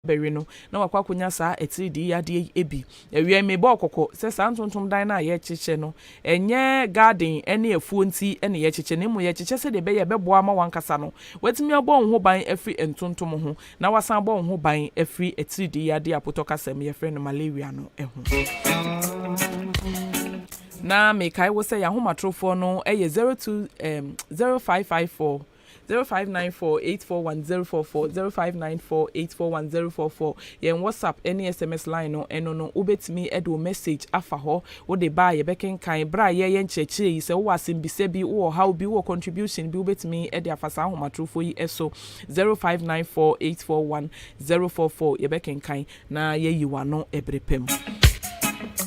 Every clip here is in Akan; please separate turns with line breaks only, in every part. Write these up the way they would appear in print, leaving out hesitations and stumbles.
berino na wakwa kunya saa etidi yade ebi ewie me bo kokko se saa ntontom dan na ye chiche no enye garden ene efuo nti ene ye chiche ne mu ye chiche se de be ye beboa ma wankasa no watimi obo ho ban afri entontom ho na wasan bo ho ban afri etidi yade apotokasem ye frɛ no malaria no eho na me kai wo se ya homatrofo no eye 0554 0594841044 0594841044 yen WhatsApp any SMS line no eno no ubetimi edo message afa ho wo de ba ye bekenkan bra ye nchechire yi se wo asembise bi wo how bi wo contribution bi ubetimi ede afasa homatrofo yi eso 0594841044 ye bekenkan na ye yiwa no ebrepem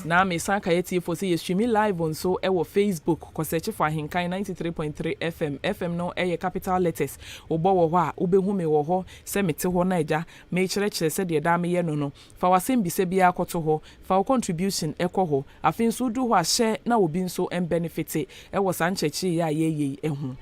na me sanka yeti for say streaming live on so ewo Facebook ko search for Ahenkan 93.3 FM no capital letters obo wo ho a obehu me wo ho se mete ho na eja me kire se de da me ye no fa wasem bi se bia akoto ho fa contribution ekɔ ho afin so du ho a share na obi nso en benefit ewo sanchechi ya ye ehu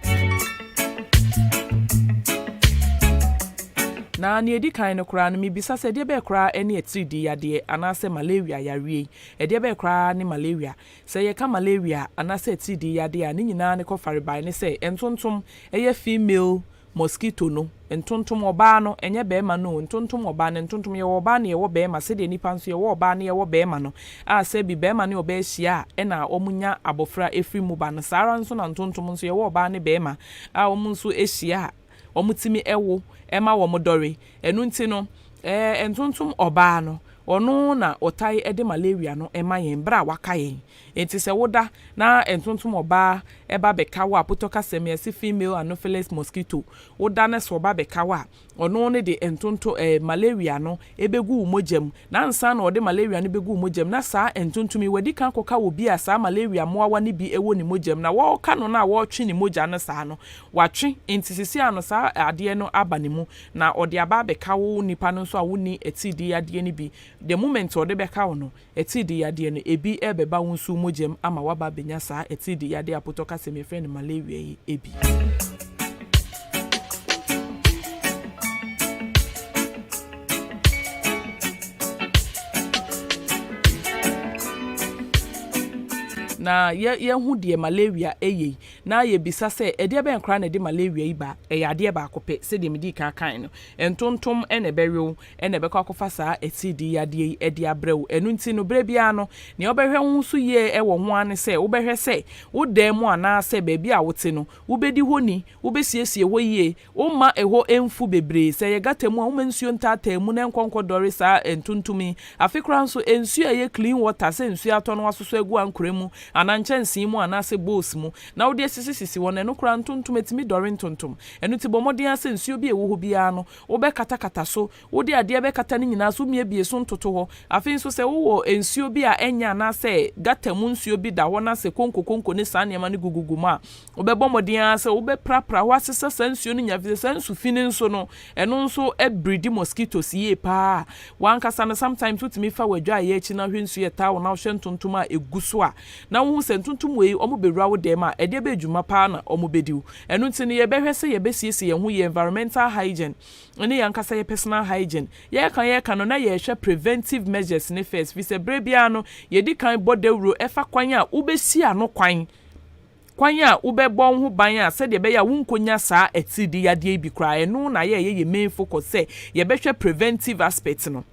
na ni edi kan no kra no mi bisa se de be kra ene etidi yade anase malaria yarie e de be kra ni malaria se ye ka malaria anase etidi yade a ni nyina ne ko faribai ne se entontom eye female mosquito no entontom oba no enye be ma no entontom oba ne entontom ye oba ne ye wo be ma se de nipa nso ye wo oba ne ye wo be ma no a se bi be ma ne oba hia e na omunya abofra efri mu ba no sara nso na entontom nso ye wo oba ne be ma a omunso ehia omutimi ewo ema wo modore enu nti no entontom oba no ono na otai ede malaria no ema yen bra waka yen enti se woda na entontom oba eba bekawa apotoka semiasi female anopheles mosquito woda na so oba bekawa ono ne de entonto malaria no ebegu umojam na nsa na ode malaria no begu umojam na saa entontumi wadi kan koka obi a saa malaria moawa ne bi ewo ni mojam na wo ka no na wo twi ni moja na saa no watwi enti sisi ano saa ade no aba ne mu na ode aba bekawo nipa no so a woni etidi ade ne bi the moment ode bekawo no etidi ade no ebi ebeba wonsu mojam ama waba benya saa etidi ade apotoka semi friend malaria yi ebi na ye hu de malaria eye na ye bisa se ede be nkra na de malaria iba ade ba akope se de medi kan no entontom ene berew ene be kwakofa saa etidi ade ede abrew enu nti no bre bia no ne obehwe hu so ye ewo ho ane se obehwe se wo dam ana se ba bia wote no wobedi honi wobesiesie ho ye wo ma eho emfu bebre se ye gatamu a wo mensuo ntatamu na enkonko dore saa entontumi afikra nso ensuo ye clean water se ensuo atono asoso egu ankremu ananchensi mu anase boss mu na wode sisi won no kura ntontom etimi dore ntontom enu ti bomodin ase nsuo bi ewo ho bia no wo be kata so wode ade be kata ni nyina so mie bie so ntoto ho afin so se wo ensuo bi a enya anase gatamu nsuo bi da ho na se konko ne saa niam ne gugugu ma wo be bomodin ase wo be prapra ho asesa sansuo ni nyafise sansu fini nso no enu nso breed mosquitoes ye pa wankasa no sometimes utimi fa wadwa ye echi na hwensuo eta wo na wo hwe ntontom a eguso a na wo sentuntum wei omo bewura wo dem a ede be dwuma pa na omo bediu enu nti ne ye behwe se ye besiesie ye ho ye environmental hygiene ne yankasa ye personal hygiene ye kan no na ye hwe preventive measures ne first fi se brebia no ye di kan bodewuro efa kwan a ubesi ano kwan a ubebon ho ban a se de be ya wunkonya saa etidi yade bi kra enu na ye main focus se ye behwe preventive aspect no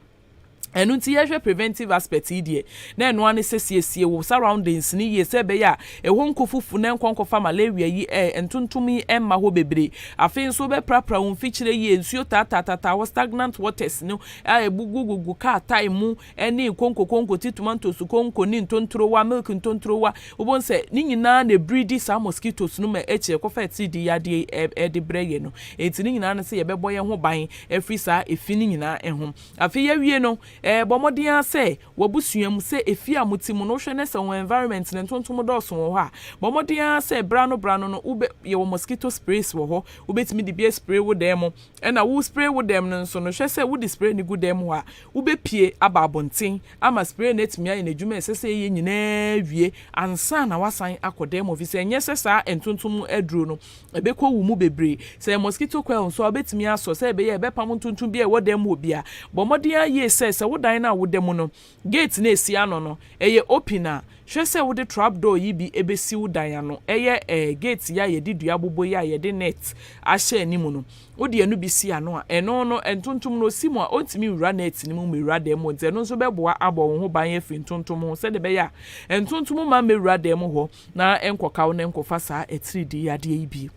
enu nti ye preventive aspect idie na enu ane sesiesie wo surroundings ni ye se be ya eho nkofufu na nkonkofa malaria yi entontumi emma ho bebre afin so be prapra won fichire ye ensuo tata wo stagnant waters no ebugugugu ka time ene konko titumanto su konko ni ntontrowa milk ntontrowa obon se ni nyina na breed sa mosquitoes no ma eche kofa tidi yade de breye no enti ni nyina na se ye bebo ye ho ban afri sa efini nyina ehom afi ye wie no bomodin say wabusuam say efia mutimu no hwe ne se won environment ne ntontom dɔso wo ha bomodin say brano no ube ye mosquito sprays wo ho ubetimi de bia spray wo dem na wo spray wo dem no nso no hwe say wo di spray ni gu dem ho a ube pie aba abonten ama spray na etimi aye na dwuma esese ye nyina wie ansa na wasan akodem office enye sesa entontom aduro no ebekɔ wu mu bebre say mosquito coil so obetimi aso say ebe ye ebepam ntontom bia wo dem obia bomodin ye say wo dan na wo dem no gate na esi ano no eye opener hwe say wo de trap door yi bi ebesi wo dan ano eye gate ya ye di dua bobo ya ye de net ahye animu no wo de anu bi si ano a eno no entontom no si mu a ontimi wura net ni mu mewura dem mo nte no so beboa abo wo ho ban afi entontom ho se de be ya entontom ma mewura dem ho na enkoka wo na enkofa saa etiridi yade yi bi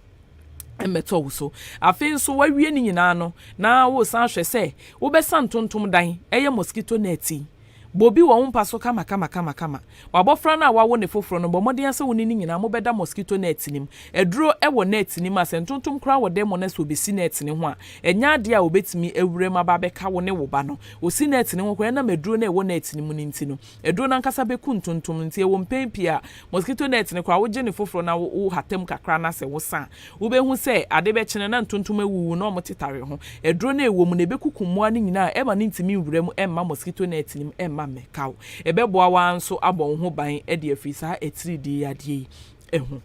emeto so afin so wawie ni nyina no na wo san hwe se wo be san tontom dan eye mosquito net bobi wo mpa so kama wabofra na wawo ne foforo no bomodin ase woni ni nyina mo beda mosquito net nim eduro ewo net nim asentontom kra wo dem na so besi net ne ho a enya ade a obetimi ewure ma ba beka wo ne wo ba no osi net ne ho kra na meduro na ewo net nim ni ntino eduro na nkasa be kuntontom nti ewo mpempi a mosquito net ne kra wo je ne foforo na wo hatem kakra na se wo san wo be hu se ade be chene na ntontom ewuwu na omotetare ho eduro na ewo mu ne be kukummoa ni nyina eba ni ntimi wure mu emma mosquito net nim emma mekaw ebeboa wa nso abon ho ban e de afisa etiridi yade ehu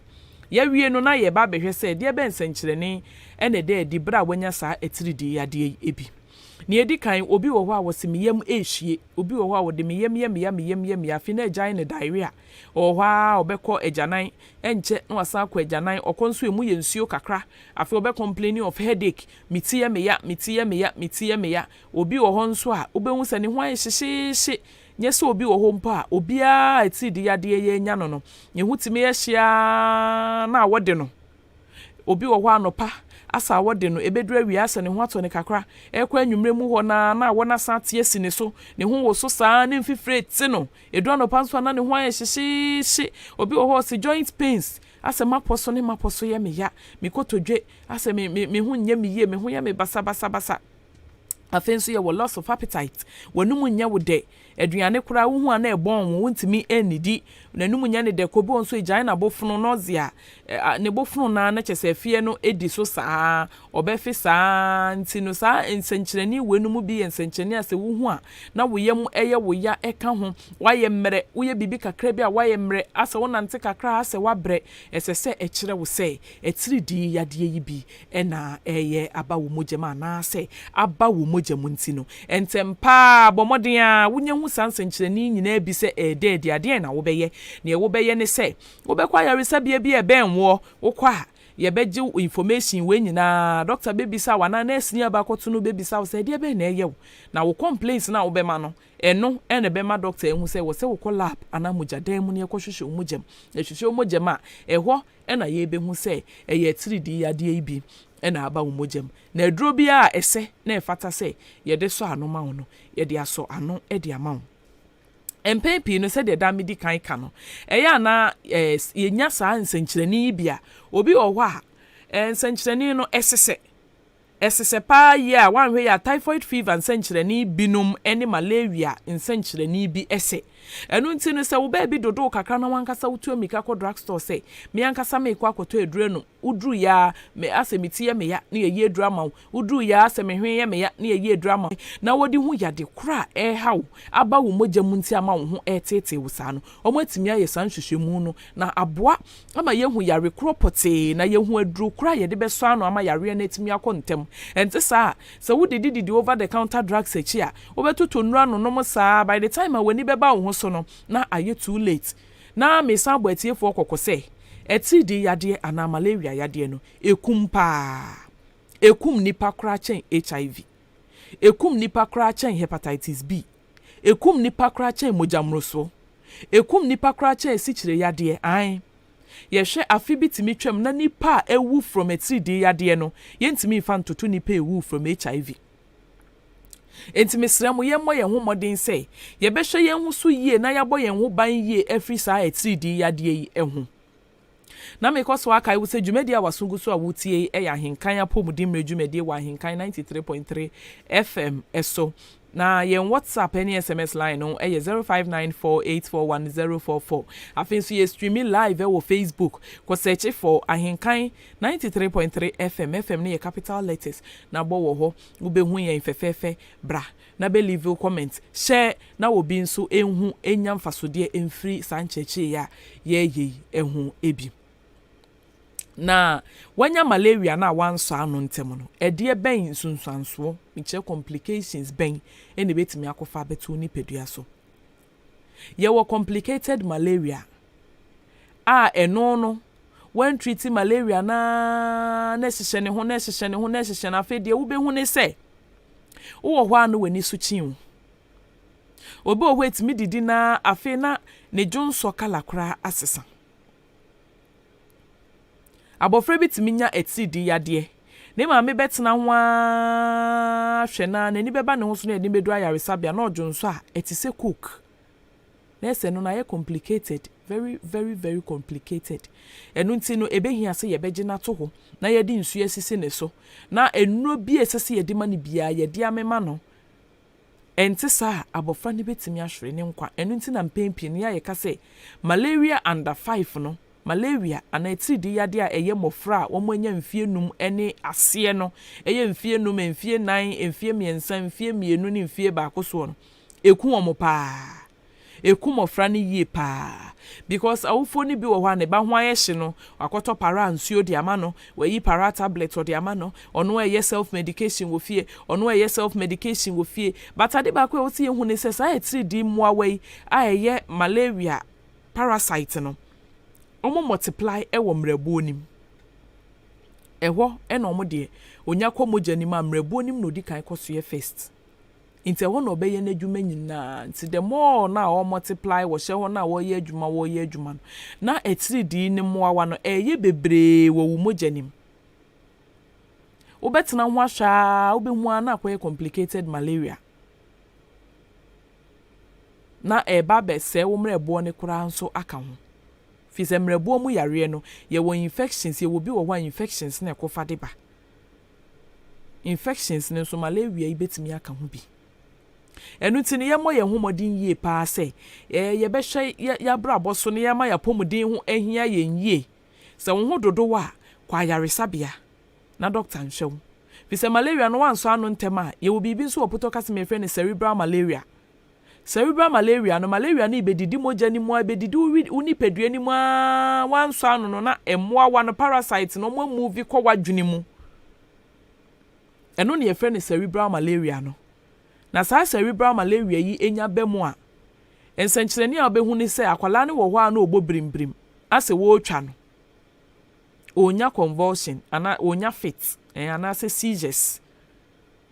ya wie no na ye ba behwe se de be nsenkyerene ene de di bra wanya sa etiridi yade ebi ne edi kan obi wo ho a wosimiyam ehwie obi wo ho a wode miyam afi na agyan ne diarrhea ho a obekọ agyanan enche na wasa akọ agyanan okonso emu ye nsuo kakra afi obe complaining of headache mitiye meya obi wo ho nso a obehu se ne ho ayehyehye nyese obi wo ho mpa obi a etidi yade ye nya no ye hutime ye hia na wode no obi wo ho anopa asa wode no ebedura wi asa ne ho ato ne kakra ekwa anwumre mu ho na wona sa tie si ne so ne ho wo so saa ne mfifre ti no edu anopa nso na ne ho ayehyehye obi wo ho se joint pains asa maposo ne maposo ye me ya mikotodwe asa me ho nya me ye me ho ya me basa afenso ye wo loss of appetite wonum nya wo de aduane kura wo hu ana ebon wo ntimi enidi nanum nya ne de kobo nso egyan na bofunu nozia ne bofunu na chese fie no edi so saa obefi saa ntino saa ensenkyereni wenum bi ensenkyereni ase wo hu a na wo yam eye wo ya eka ho waye mmere wo ye bibi kakra bi a waye mmere ase wo nante kakra ase wabre esese ekire wo se etiridi yade yi bi ena eye aba wo mogema na ase aba wo mogemu ntino entempa bomodin a wonye hu sansenkyereni nyina bi se ede ade na wo beye ne wo beye ne se wo bekwa yaresa bia bi eben wo kwa ye beji information we nyina doctor bebisa wana nurse ni abakoto no bebisa wo se de be na eyew na wo complaints na wo be ma no eno ene be ma doctor ehu se wo se wo ko lab ana mujadan mu ne ekohwehwe omugem ehwehwe omugem a eho ena ye be hu se eye 3D yade ibi ena aba omugem na aduro bia ese na efata se ye de so ano ma wo no ye de aso ano e de ama wo empepi no se de da medi kan ka no eya na yenya saa nsenkyereni bia obi oho a nsenkyereni no esese pa ya wanhwe ya typhoid fever nsenkyereni binum ene malaria nsenkyereni bi ese enu nti no se wo ba bi dodo kakra na wankasa wutu amika ko drugstore se me ankasa me kwa koto edure no udru ya me asemiti ya me ya na ye edura ma udru ya aseme hwe ya me ya na ye edura ma na wodi hu yade kra hawo aba wo mogyamu nti ama wo ho etete wo sa no omo atimi aye san hwehwemu no na aboa ama ye hu yare kropote na ye hu aduru kra ye de beso ano ama yare na atimi akontem enti sa se wo didi over the counter drugs echi a wo betoto nura no no mo sa by the time wani beba wo so no na aye too late na me san bo atiefo kokose etidi yade ana malaria yade no ekum nipa kra chen HIV ekum nipa kra chen hepatitis B ekum nipa kra chen mojamroso ekum nipa kra chen sichire yade an yehwe afibitimi twam na nipa ewu from etidi yade no yentimi fa ntoto nipa ewu from HIV entimesramo yemmo ye ho modin se ye behwe ye hu so yie na yabo ye ho ban yie every saa etidi yade yi ehu na me koso aka iwu se dwumedi a wasungu so a wutie e ya Ahenkan apomudimre dwumedi wa Ahenkan 93.3 FM eso na yen WhatsApp any SMS line no 0594841044. Afin so ye streaming live wo Facebook ko search for Ahenkan 93.3 FM ne capital letters na bo wo ho wo be hu yen fefefe bra na be leave comment share na wo bi nso enhu enyam fasode emfiri sancheche ya ye ehu ebi na wanya malaria na wanso anu ntem no ede ben sunsanso miche complications ben ene betimi akofa betu ni pedua so ye wo complicated malaria eno no when treat malaria na hyehyɛ ne ho na afedie wo be hu ne se wo ho anu wani so chin obi o wetimi didi na afe na ne jonso kala kra asesa abofra bitimi nya etidi yade ne ma me betena ho hwe na ni beba ne ho so na ni bedu ayaresabia na ojonso a etise cook na ese no na ye complicated, very very very complicated. Enu nti no ebehia se ye beje na to ho na ye di nsu asisi ne so na enuro bi esese ye di ma ne bia ye di amema no enti sa abofra ne betimi ahwere ne nkwa. Enu nti na mpempi ne ye ka se malaria under 5 no malaria ana etidi yade a eye mofra wo manya mfie num ene ase no eye mfie num mfie 9 mfie miensa mfie mienu ne mfie baako so no eku omo pa eku mofra ne yie pa because awufo ni bi wo hwa ne ba ho ayehye no akoto para nsuo di ama no wayi para tablet o di ama no ono eye self medication wo fie ono eye self medication wo fie but ade ba ko e wo tie hu ne se sa etidi moa wai a eye malaria parasite no omo multiply ewo mrebu onim eho ena omo de onya kwa moja nim amrebu onim no di kan koso ye first inte ho no be ye na adwuma nyina nti the more na o multiply wo hye ho na wo ye adwuma no na etiri di ni moawa no eye bebre wo moja nim wo betena ho ahwa wo be hu ana akwa complicated malaria na eba be se wo mrebu ne kura nso aka ho fise mrebu mu yare no ye wo infections ye wo bi wo wa infections na ekofa de ba infections ne so malaria ibetimi aka ho bi enu tini ye mo ye homodin yie pa se ye be hwe ya bra boso ne ya ma ya pomudin ho ahia ye yie se wo ho dodo wa kwa yaresabia na doctor nhwe fise malaria no wanso anu ntema ye wo bibi nso oputo kase me frɛ ne cerebral malaria. Cerebral malaria no malaria ni bedidi moja ni mo bedidi uni pedue ni mo wanso anu no na emoa wa no parasite no mo move kwa wadwene mu eno ne ye frɛ ne cerebral malaria no na sa cerebral malaria yi enya bemu a ensankyereni a obehu ni se akwala ne wo ho a na obobrimbrim ase wo twa no onya convulsion ana onya fit ana se seizures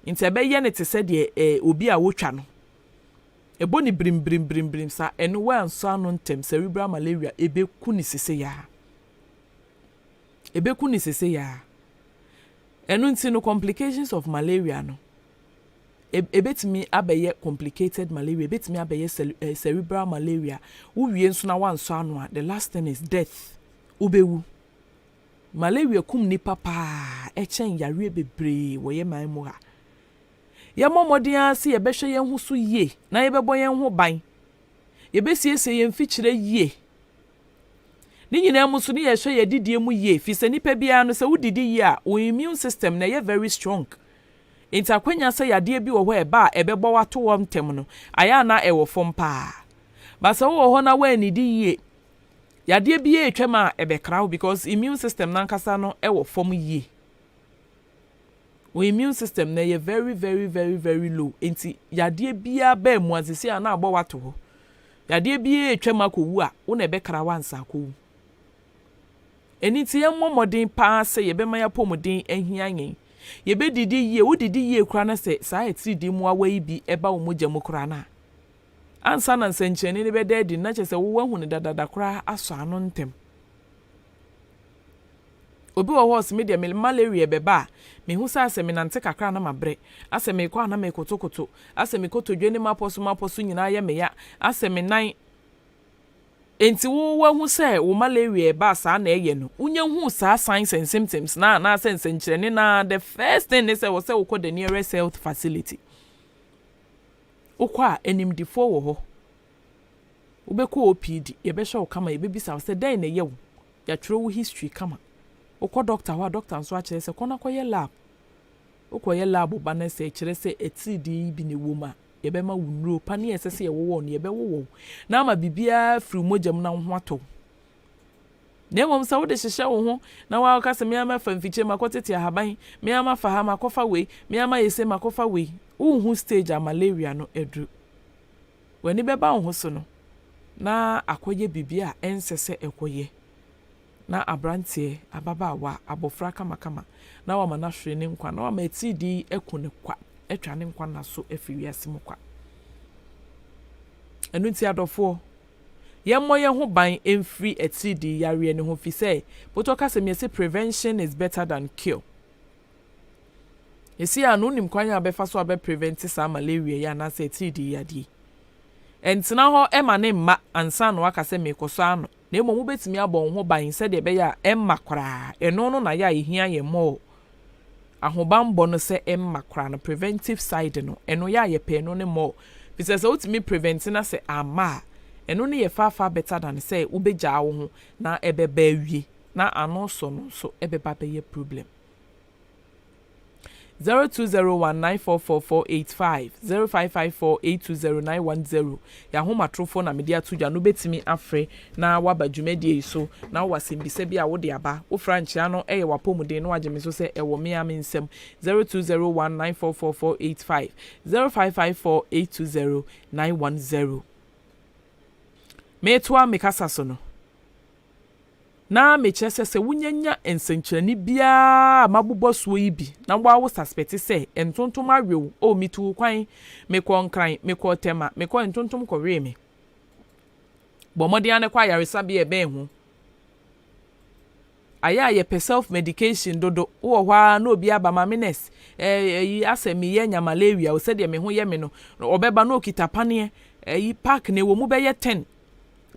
inte be ye ne te se de obi a wo twa no eboni brim sa eno wa anso anu ntem cerebral malaria ebeku ni sese ya eno nti no complications of malaria no ebetimi abeye complicated malaria ebetimi abeye cerebral malaria uwie nso na wanso anu a the last thing is death ubewu malaria kum ni papa echen yare bebre wo ye man mu ha ye momodin ase ye behwe ye hu so yie na ye bebo ye hu ban ye besiesie ye mfikyire yie ni nyina mu so ni ye hwe ye didie mu yie fi se nipa bia no se wudidi yie a wo immune system na ye very strong intakwenya se yade bi wo ho eba ebebo wato wo ntem no aya na ewo fom pa ba se wo ho na wa ni di yie yade bi ye twema ebekra because immune system na nkasa no ewo fom yie we immune system na ye very very very very low enti yade bia ba mu azisi ana abo wato ho yade bia etwema kowu a wo na ebekra wansa kowu eni ti ye momodin pa se ye be ma ya pomodin ahia yen ye be didi yie wo didi yie kura na se sa etiri di mu awayi bi eba wo mogya mu kura na ansa na nsenkyene ne be dedi na chese wo wahu ne dadada kura aso ano ntem obi wo horse media malaria beba me hu sa asemi nante kakra na mabre asemi kwa na me kotokoto asemi kotodwe ne maposo nyina ye me ya asemi nan enti wo hu se wo malaria ba sa na eye no unya hu sa signs and symptoms na sense nkyerene na the first thing is say wo call the nearest health facility okwa enimdifo wo ho ubekọ OPD yebehwe wo kama yebebisa wo se den na yewo ya twere wo history kama okọ doctor wa doctor nso a kire se kona koye lab okọ ye lab ba na se kire se etidi bi ne wo ma yebema wo nuro pani esese ye wo no yebewo na ama bibia firi mojam na ho ato na mom sa wo de hyehyɛ wo ho na wa ka se me ama fa mfiche makotete ahaban me ama fa ha makofa we me ama yese makofa we wo stage a malaria no edu wani beba wo so no na akoye bibia ensese ekoye na abrantie ababaawa abofra kama na wa mana hwere ne nkwa na wa ma tidi eku ne kwa etwa ne nkwa na so afiri asem kwa enu ti adofo yemmo ye ho ban emfiri etidi yare ne ho fi say botoka se me say prevention is better than cure. Esi anu nim kwanya abefa so abe prevent sa malaria ya na say etidi yadi entina ho ema ne mma ansa no aka se mekoso ano na emo mu betimi abon ho ban se de be ya emma kra eno no na ya ehia ye mo ahobambo no se emma kra no preventive side no eno ya ye pe no ne mo bisa se utimi prevent na se ama eno ne ye fa better than say ubegya wo ho na ebeba awie na ano so no so ebeba be ye problem. 0201944485 0554820910 ya homa trofo na media tuja no betimi afre na waba dwumadie so na wasembisa bi a wo de aba wo franchia no eye wapomuden no ageme so se ewo me amensem 0201944485 0554820910 metwa mekasa so no na mechese se wunyanya ensenkyerani bia mabubo so yi bi na wawo suspect se entontom awew o mitu kwan mekọ nkran mekọ tema mekọ entontom kọwe me bomode ane kwa yaresa bia ebe hu aya ye self medication dodo wo hwa na obi aba mamines yi asemi ye nya malaria o se de me ho ye me no obeba na okita pane yi park na ewo mu be ye 10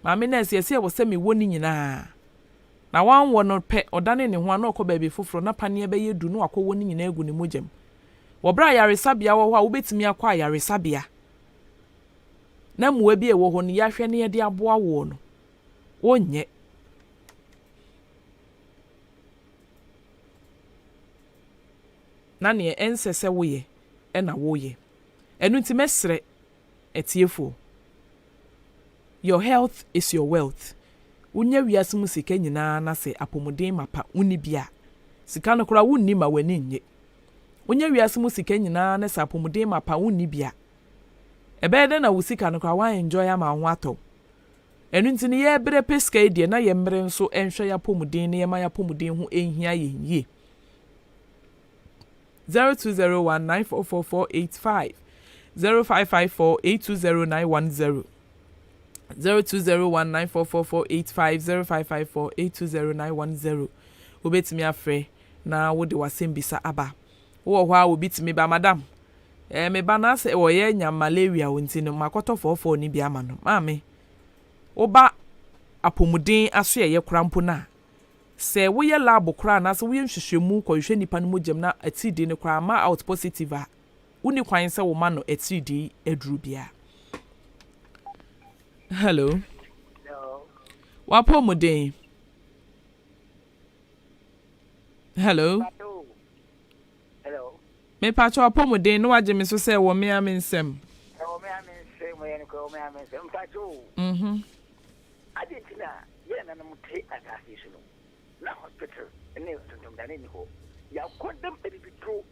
mamines ye se wo se me woni nyina na wan wono pe odane ne ho ana okọ baabi foforo na pane be ye du no akọ woni nyina egu ne mogem wo bra yaresabia wo ho a wo betimi akọ yaresabia na muwe bi ewo ho ne ya hwe ne ye de aboa wo no wonye na ne ensese wo ye na wo ye enu ti mesre etiefo your health is your wealth. Unya wiase mu sika nyina na se apomuden mapa uni bia sika no kora wunni ma wani nye unya wiase mu sika nyina na se apomuden mapa uni bia ebede na wusika no kora wa enjoy ama ho ato enu ntini ye bere peska edie na ye mmere nso enhwe ya pomuden na ye ma ya pomuden ho enhia ye yie 0201944485 0554820910 0201944485 0554820910 obetimi afre na wo de wasembisa aba wo hwa obetimi ba madam me ba na se wo ye nya malaria wonti no makoto fofo ni bia ma no maame oba apomuden aso ye krampo na se wo ye lab kra na se wo ye nhwehwemu kohwe nipa no mogem na atidi ne kra ma out positive a uni kwan se wo ma no atidi eduru bia. Hello.
Hello.
Wapomuden. Hello.
Hello.
Me pacho wapomuden no waje me so se wo me amensem.
Wo me amensem mo yen ko me amensem pacho. Aditina ye na no te atase so no. Na hospital ne tontom dane ni ho. Ya kodam edibitro.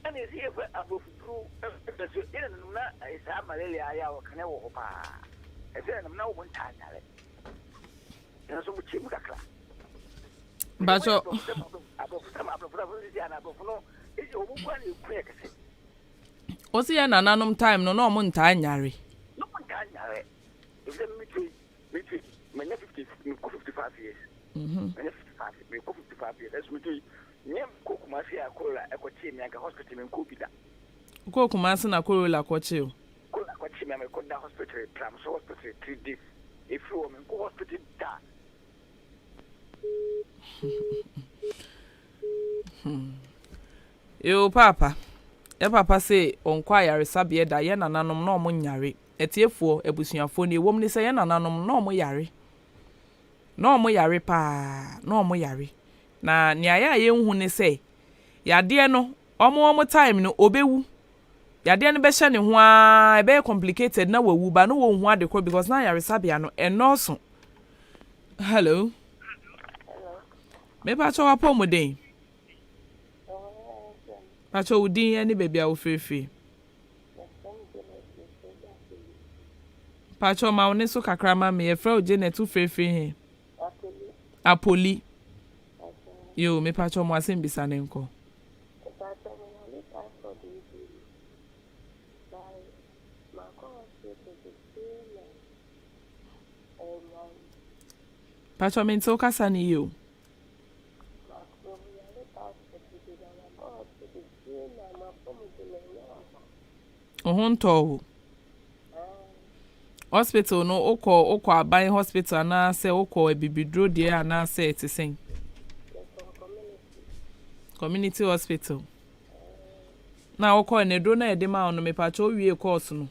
Ani si e fa abofutro. So ye na no na isa malaria ya wo kane wo ho pa. Ese na wo ntanyare. Na so mu chimu kakra.
Bacho osi ya na nanom time no na omo ntanyare.
No ntanyare. If them me 55 years. Me 55 years. That's me too. Nyem ko kumasi akola ekochi me anga hospital me ko bida.
Ko kumasi na kola kochi o.
Ko kochi me ko da hospital tram so hospital 3 days. If you me ko hospital da.
Yo papa e papa say onko ayaresabe da ye nananom na omo nyare etiefo ebusuafo ne ewom ni say ye nananom na omo yare na omo yare pa na omo yare na nia ya ye nhu ni say yade no omo time no obewu yade no be hye ne ho a e be complicated na wawu ba no wo hu ade ko because na ayaresabe no enoso. Hello. Me pa cho wapo mo den. Pa cho udin ani baby a wo fefe. Pa cho ma woni so kakra ma me e fra o Janet tu fefe he. Apoli. Yo me pa cho mo asem bisa ne nko. Pa cho me nto kasa ni yo. Ohunto hospital no okọ aban hospital na se okọ ebibidro dia na se etisen community hospital na okọ enedro na edema no mepa cho wie course no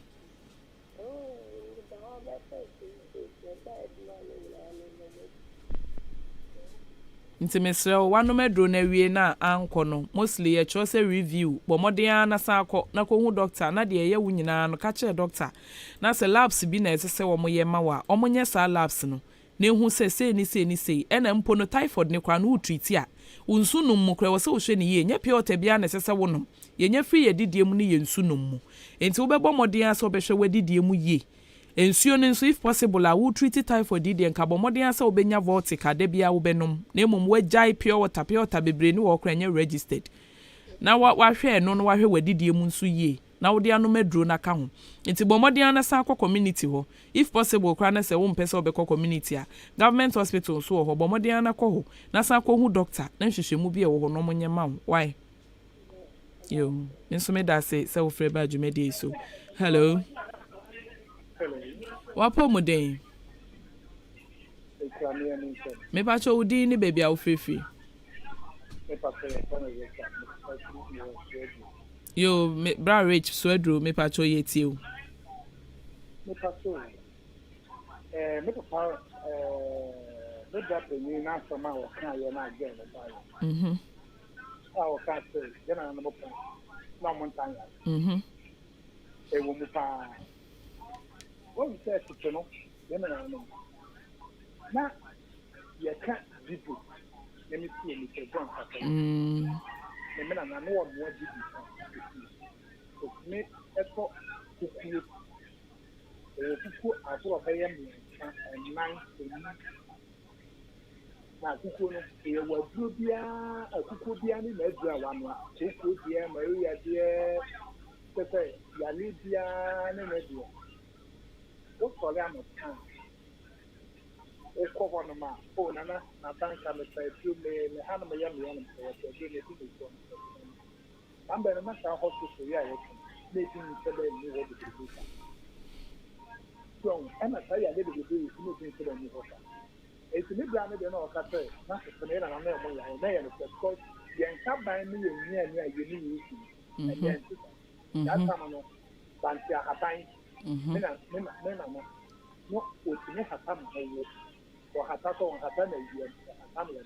nti mesre wanu medro na wie na anko no mostly ye cho se review bo modern na sa akọ na ko hu doctor na de ye wu nyina no ka che doctor na se labs bi na ese wo mo ye ma wa omonye sa labs no na hu se ni ena mpo no typhoid ne kwa no treat a unsu num mu kra wo se wo hwe ne ye nya piota bia na ese wo nom ye nya free ye didie mu ne ye nsu num mu enti wo be bo modern so be hwe wadidie mu ye ensuo ne nso if possible a wo treat typhoid didie nka bo modern sa obenya vortica de bia wo benom na emom wajai pure water bebre ni wo kra nya registered na wa hwe no wa hwe wadidie mu nso ye na wo de anu medro na ka ho enti bo modern na sa akọ community ho if possible kra na se wo mpese obekọ community a government hospital so ho bo modern na kọ ho na sa akọ hu doctor na hwehwemu bi e wo ho no monye ma ho why yo nso me da se wo frɛ ba dwumadi so hello wapo mo den me pa cho udi ni baby a wo fefe yo me bra rich swedro me pa cho yeti o
me pa so me pa me da pe ni na so ma wo kan ye na again no ba o ka se je na no mo pa na mo ntan ya e wo mu pa what you said to no then no na ye ka dipo let me see me say john papa me na no wo mo dipo so me eto kuku kuku aburo be ye me nine na kuku no e wa duro bia kuku bia ni na dura wa no kuku bia ma ya die pepe ya ni bia na na dura o sọrọ amọ kan o kọ no ma o nana na banka me sai tu me ha no me ya me o so de ne ti so am be na sa hospital ya ye ne ti ni se be ni wo de ti so ana sai ya de de de ni ti se be ni ho e ti ni bra ne de na o ka se na se ne na na mo ya na ya no ko ye nka ban ni ye ni ani a ye ni yi ti ya ta no ban ti a ban mena no o ti ne hata mo wo o hata to on hata na yi hata mo de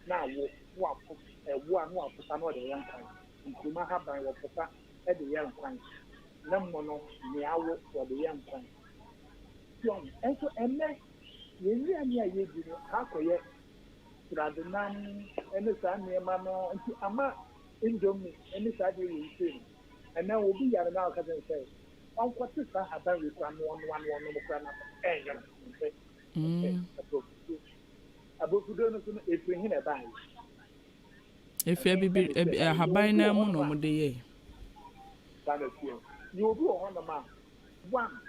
na wo afu wo anu afuta no de yan kan nkuma ha ban wo futa e de yan kan na mo no ni awo wo de yan kan so enso enne ye ni ani aye di no ha koye tradinan ene sa ni ma no nti ama indomi ene sa de yi se ena wo bi yare na ka den say on kwati sa haba we kwa no mo kwa na ya abokudo no so efi hin e ban efi bibi haba na mu no mo de ye ba na tie you do on the man one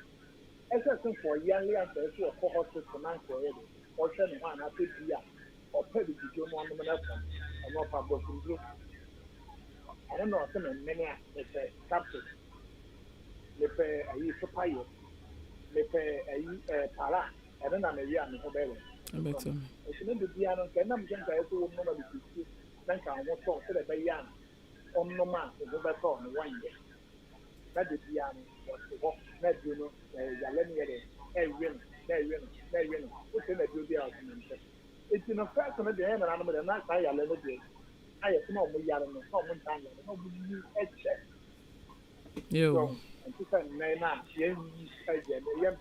exception for young and so for hospital man for it or send one at dia or pay the jo no no na from and no pa bokudo I don't know some many it's captain lepe ayi sopayo lepe ayi para I don't know me ya me ho bele
beto
o se no bia no ke na mo nka eso wo mo na bisi na nka wo so se be ya on no man, the better on 1 year. That is the was the walk, that you know, let me get it. What's in the duty of it's in a fact of the end, and I'm not I let it be. I have no more yard and no one time, no new excess.
You.
And to send Nana, young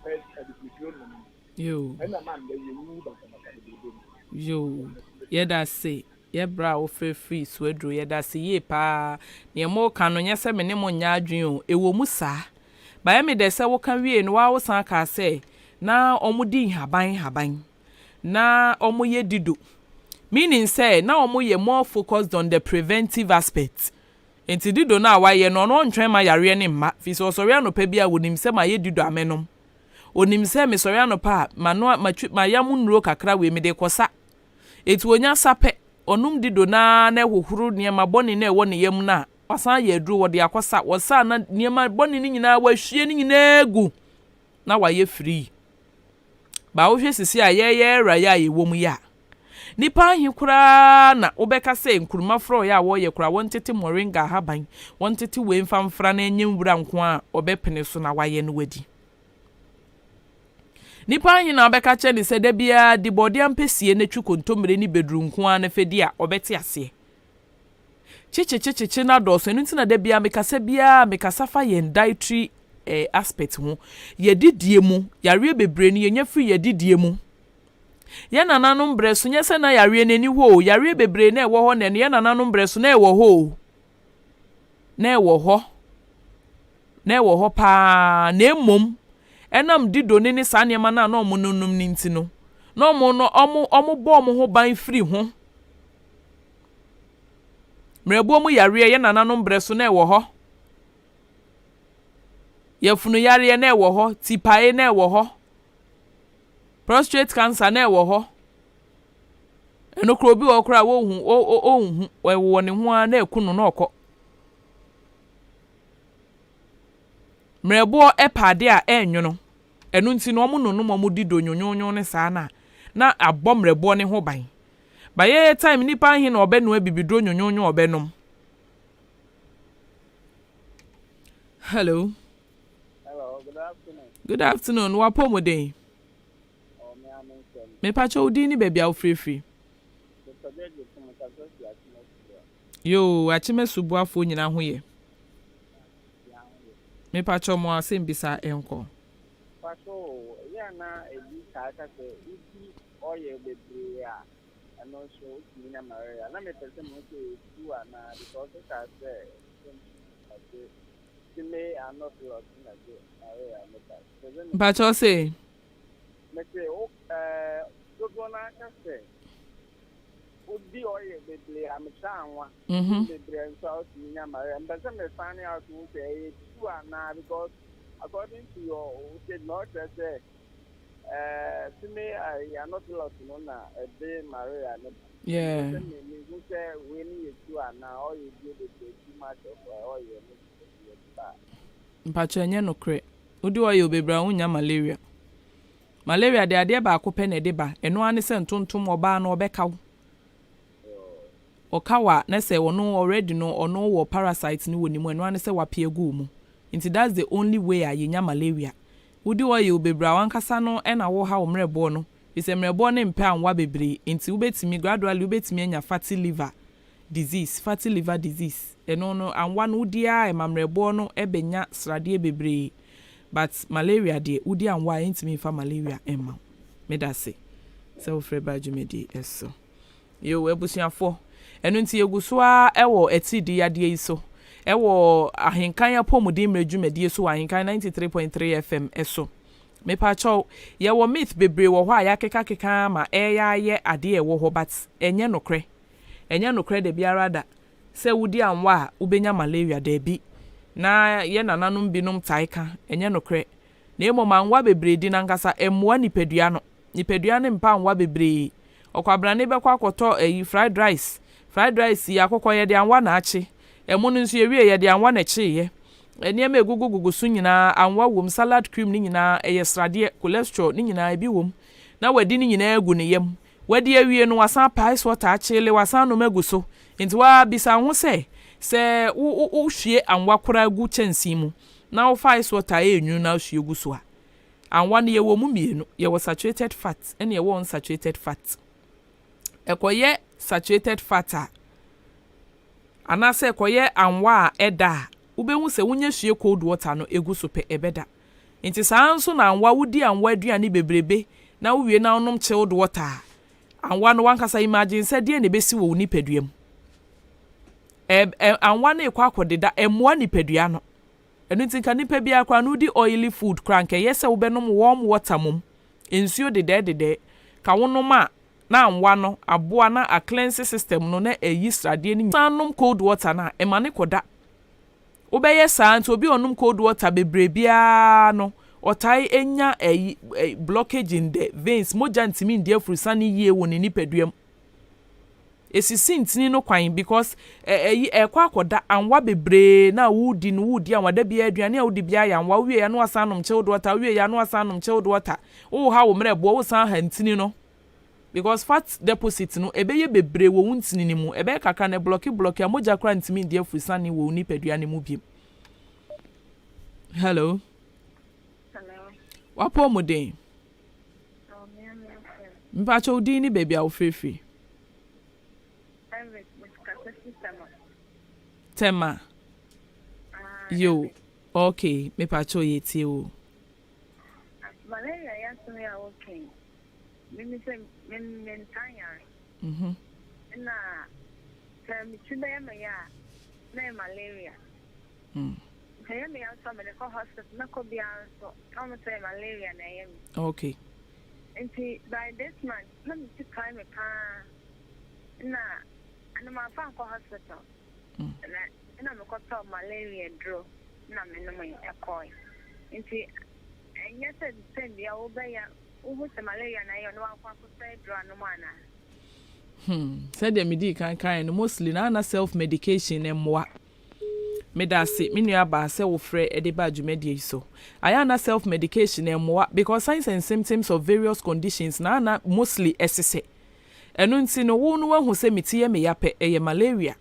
person at the beginning.
You.
And a man, they you
You. Yeah, that's it. Ye bra wo free swedro ye da se ye pa ne mo ka no nya se me ne mo nya adwen o e wo mu sa ba ye me de se wo kan wie no wa wo san ka se na omudi haban na omoye dido meaning say na omoye more focused on the preventive aspect enti dido na wa ye no no ntwen ma yare ne mma fi so sori anopa bia wonim se ma ye dido amenom onim se me sori anopa ma no ma yam nuro kakra we me de kosa eti onya sape onum dido na hohuru niema boni na ewo ne yam na wasan ye aduru wo de akosa wosa na niema boni ni nyina wa hwie ni nyina egu na wa ye free ba wo hwe sisi a ye ra ya ye wo mu ya nipa ahi kura na obeka se nkuruma fro ya wo ye kura wontete moringa haban wontete we mfamfra na enye nwura nko a obepene so na wa ye no wadi nipa ahi na obeka che ni se da bia di body ampesie na twu kontomre ni bedru nko a na fedi a obete ase chichichichi na do so nti na da bia mekasa fa ye dietary aspect ho ye didie mu yare bebre ni ye free ye didie mu ye nananom breso nye se na yare nani ho yare bebre na ewo ho na ye nananom breso na ewo ho na ewo ho pa na emom enam dido ni sa niema na na omununum ni nti no na omo bo omo ho ban free ho mrebo mu yare ye nananom breso na ewo ho yefunu yare na ewo ho tipae na ewo ho prostate cancer na ewo ho enokro bi okra wo hu wo ne ho na ekunu na okọ mrebo epade a enwono enu nti no omo nunu mo di do nyonyonyo ne saa na abọ mrebo ne ho ban baye time nipa hin na obenu abibidro nyonyonyo obenom. Hello, good afternoon. Wapomoden. Me pacho udi ni baby au free. Yo, achime subu afo nyina ho ye. Me pacho mo asem bisa enko.
Pacho, ya na ebi ka se udi oye bebre a ano so nyina Maria. Na me pese mo se tu ana because ka se me are not looking at it.
Pacho say.
Me say so gonna say udi oye bebre am sanwa. Bebre so nyina Maria. But some find out who say tu ana because according to your said not say to me I am not looking on a day Maria.
Yeah.
Me say when you tu ana or you do the too much of oil.
Mpacho enye no kre udi wa yo bebra unya malaria de ade ba akopɛ na de ba eno ane se ntontom oba na obekaw okawa na se wono already no ono wo parasite ni woni mu eno ane se wapie gu mu nti that's the only way ayenya malaria udi wa yo bebra wankasa no ena wo ha omrebo no ise mrebo ne mpe anwa bebre nti ubetimi gradually ubetimi anya fatty liver disease eno no anwa no udia emamrebo no ebenya srade bebre but malaria de udi anwa intimi fa malaria emma medase so freba jumedi eso yo ebusuafo eno nti eguso a ewo etidi yade iso ewo ahenkan ya pomudin mrejumedi so ahenkan 93.3 FM eso me pa cho ye wo myth bebre wo ho aya keka ma eya ye ade e wo ho but enye nokre de biara da se wudi anwa ubenya malaria de bi na ye nananum binum taika enye nokre na emo manwa bebre di na nkasa emwa nipadua ne mpa anwa bebre okwabra ne bekwa akoto fried rice ya akokọ ye de anwa na achi emu nso ewie ye de anwa na chi ye eniam egugugugu so nyina anwa wom salad cream ni nyina srade cholesterol ni nyina ebi wom na wadi ni nyina egu ne yam wadi awie no wasan pice water achile wasan no magu so nti wa bisa ho se se wo hwie anwa kora gu chensi mu na wo fa ice water enyu na hwie gu so a anwa ne ye wo mu mienu ye wo saturated fat ene ye wo unsaturated fat ekoye saturated fat a anase ekoye anwa a eda ubehu se wunye hwie cold water no egu so pe ebeda nti sanso na anwa wudi anwa aduane bebrebe na wo wie na onom chilled water anwa no wankasa imagine se de ne besi wo nipaduam anwa na ekwa akodeda emwa nipadua no enu tinka nipa bia kwa no di oily food krank yese wo benom warm water mum ensuo de ka wonom a na anwa no aboa na a cleanse system no na eyi srade ni sanom cold water na emane koda wo be yesa nti obi onum cold water bebre bia no otai enya blockage in the veins moja ntimi ndie frusani yie woni nipaduam esisi ntini no kwan because ekwa akoda anwa bebre na wudi no wudi anwada bia aduane a wudi bia ya anwa wie ya no asanom chilled water wie ya no asanom chilled water wo ha wo mrebo wo san ha ntini no because fat deposit no ebeye bebre wo ntini ni mu ebe kaka na block ya moja kra ntimi ndie frusani wo nipaduane mu biem. Hello. Wapo mo den? Mpacho udi ni baby a ofrefi. Tema. Yo. Okay, me pacho yeti o.
Malaria ya tumi ya okay. Mimi se men tanya. Na mi chunda ya na malaria. Kaya me ya so me ko hospital na ko bia so come say malaria na yem.
Okay.
Nti by this month, let me see time na ana ma fa ko hospital. Na me ko to malaria draw na me no me ekoi. Nti enye se send ya obeya wo se malaria na yo no akwa ko say draw no mana.
Said the medi kan no mostly na self medication emwa. Medase minua ba se wo frɛ ede ba dwumadi so ayana self medication emwa because signs and symptoms of various conditions na mostly esese enu nti no wo no wahu se mitiye me yape eye malaria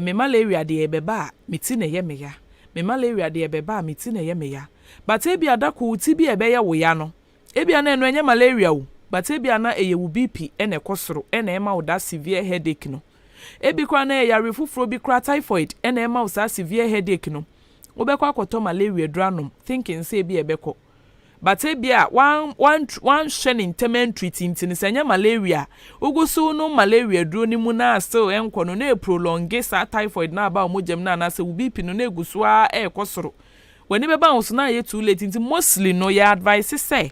me malaria de ebeba miti na ye me ya me malaria de ebeba miti na ye me ya but ebi adako uti bi ebe ya wo ya no ebi ana enu enye malaria wo but ebi ana eye wo BP ene kosoro ene ema wo da severe headache no ebi kwa na ya refufro bi kra typhoid ena ema usa severe headache no obekwa akoto malaria dranom thinking say bi ebeko but ebi a one shenin temen treating tin senya malaria ugusu no malaria duro ni mu na still enko no na prolonge sa typhoid na ba omojam na se ubipi no na egusu a ekosoro wani beba onso na ye too late tin mostly no ya advice say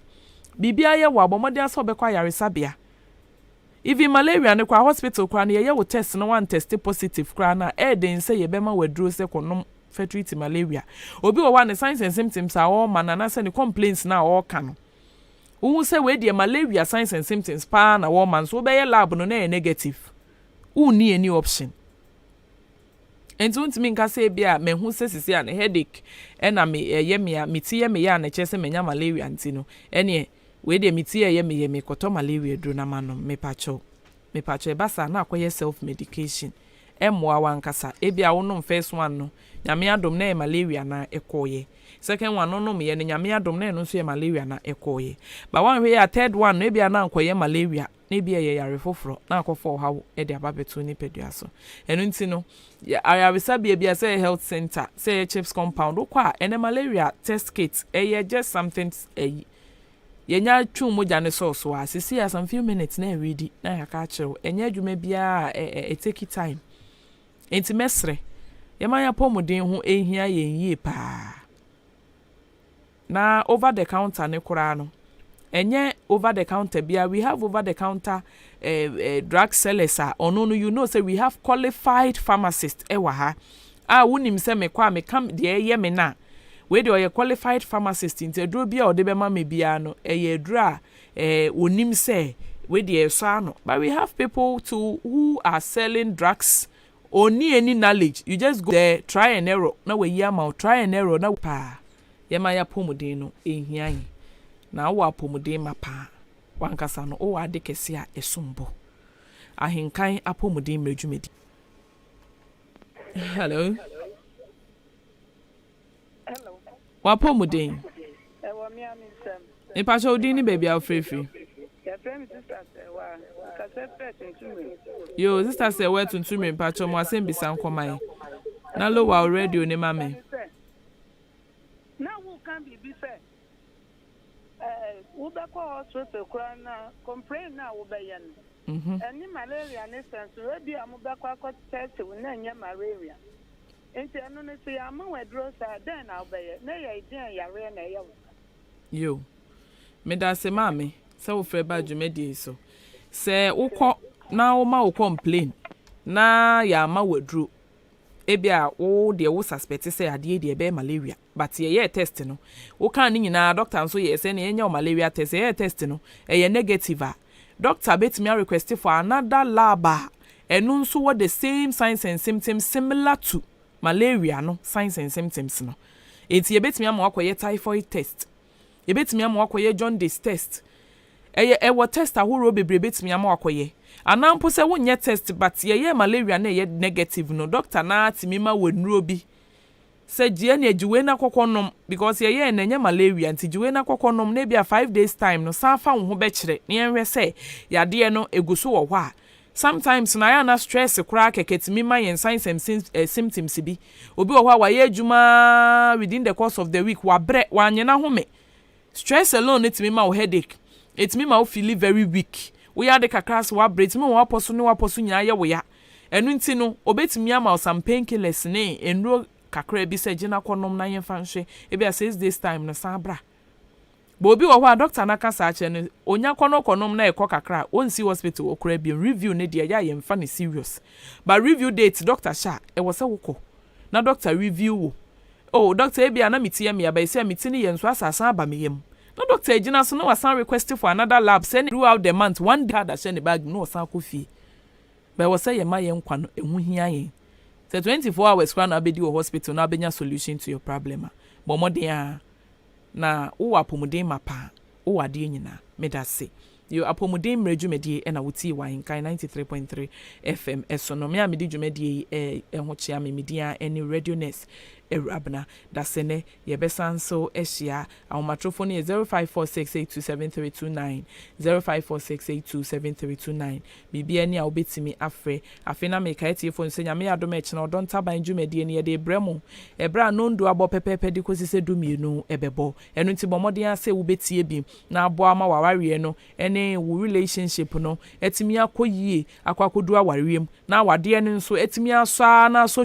bibia ye wa bomode aso obekwa yaresabia. Even malaria ne kwa hospital kwa na ye wo test no one test positive kwa na den say ye bema waduro se konom treat malaria obi wo one signs and symptoms are all manana say ne complaints na all kan wo say we de malaria signs and symptoms pa na wo man so be ye lab no na negative uni any option enti untimi nka say bia me hu se sisi an headache na me ye me ya meti me ya na chese menya malaria nti no ene we de miti ye me koto malaria duro na manom me pacho e basa na akoye self medication emwa wankasa ebia wonom first one no nyame adom na malaria na ekoye second one no me ye nyame adom na no so ye malaria na ekoye ba one we ya third one no ebia na ankoye malaria na ebia ye yare foforo na akofo hawo e de ababeto ni pedua so enu nti no ya sabia bia say health center say chips compound kwa ene malaria test kit ye just something yenya twu moja ne sauce wa sisi ya some few minutes na ready na ya ka chew enya adwuma bia take time enti mesre yemanya pomodin ho ehia yenye pa na over the counter ne kura no enye over the counter bia we have over the counter drug sellers ono no you know say we have qualified pharmacists ewa ha wonim se me kwa me kam de ye me na we dey qualified pharmacist in eduro bia o de be ma me bia no eduro a onim say we dey so ano but we have people too who are selling drugs oni any knowledge you just go there try and error na we yama try and error na pa yema ya pomuden no ehian na wo apomuden ma pa wankasa no o ade kese a esombo ahenkan apomuden mredwumedi Hello.
Hello.
Wapo muden.
Ewo mi ami sem.
E pa cho din ni baby a free.
Ya friend sister say wa. Ka say fresh ntumi.
Yo, sister say we tuntun pa cho mo asem bisa nkoman. Na lo wa radio ni mame.
Na wo kan bi say. Wo be ko hospital kura na complain na wo be yen. Any malaria ne sense radio am be ko test wo na nya malaria. Enti anu ne say am we dro sa den na wo be ye. Na ye din yare na ye.
Yo. Me da se mame, se wo frɛ ba dwumadi so. Se wokɔ na wo ma wo complain na ya ma waduro. Ebia wo de wo suspect say ade de be malaria. But ye test no. Wo kan ni nyina doctor so ye say na enya malaria test. Ye test no e negative a. Doctor betimi request for another lab. Enu nso what the same signs and symptoms similar to malaria no signs and symptoms no. Enti ye betimi am akoye typhoid test. Ye betimi am akoye jaundice test. Ewo test ahoro bebre betimi am akoye. Anampo se wonye test but ye malaria na ye negative no doctor na atimi ma wonuro bi. Se gie na ejiwe na kokonom because ye na nya malaria nti jiwe na kokonom na bia 5 days time no san fa wo ho be kire na yenhwe se yade no eguso wo hɔ a sometimes na ya na stress kura keketimi ma yen signs and symptoms bi obi wo hɔ a wa ye adwuma within the course of the week wa bre wa anye na home stress alone etimi ma wo headache etimi ma wo feel very weak we ya de kakras wa bre etimi wo aposo ne wa aposo nyina ye wo ya enu nti no obetimi ama some painkillers ne enro kakra bi se gina konom na yen fanhwe e bia 6 days time no sabra bo obi wo hɔ a doctor na kasa ache no onya konom na ekɔ kakra onsi hospital okra bi review ne de ya yen fa ne serious but review date doctor sha e wo se wokɔ na doctor review wo oh doctor e bia na metie me aba se metini yen so asasa aba me yem na doctor gina so no wasan request for another lab send throughout the month one day that share ne bag no wasan ko fie but wo se ye ma yen kwa no ehu hia yen. So 24 hours kwana abedi wo hospital na abenya solution to your problem. Bo modern na wo apomuden mapa wo ade nyina medase. Yo apomuden mredwumedie na wuti wa Ahenkan 93.3 FM eso me amedi dwumedie ho chia me media any radioness Awurabena dasene ye besanso ehia ahomatrofo ne 0546827329 0546827329 bibia ni a obetimi afre afena me kaetie fo nsenya me adom eche na odon taban dwumedie ne ye de bremo ebra no ndu abo pepepe de kosise dumienu ebebo enu nti bomoden ase wo betie bi na abo ama waware no ene wo relationship no etimi akoyie akwakodu awarewem na awade ne nso etimi aso na so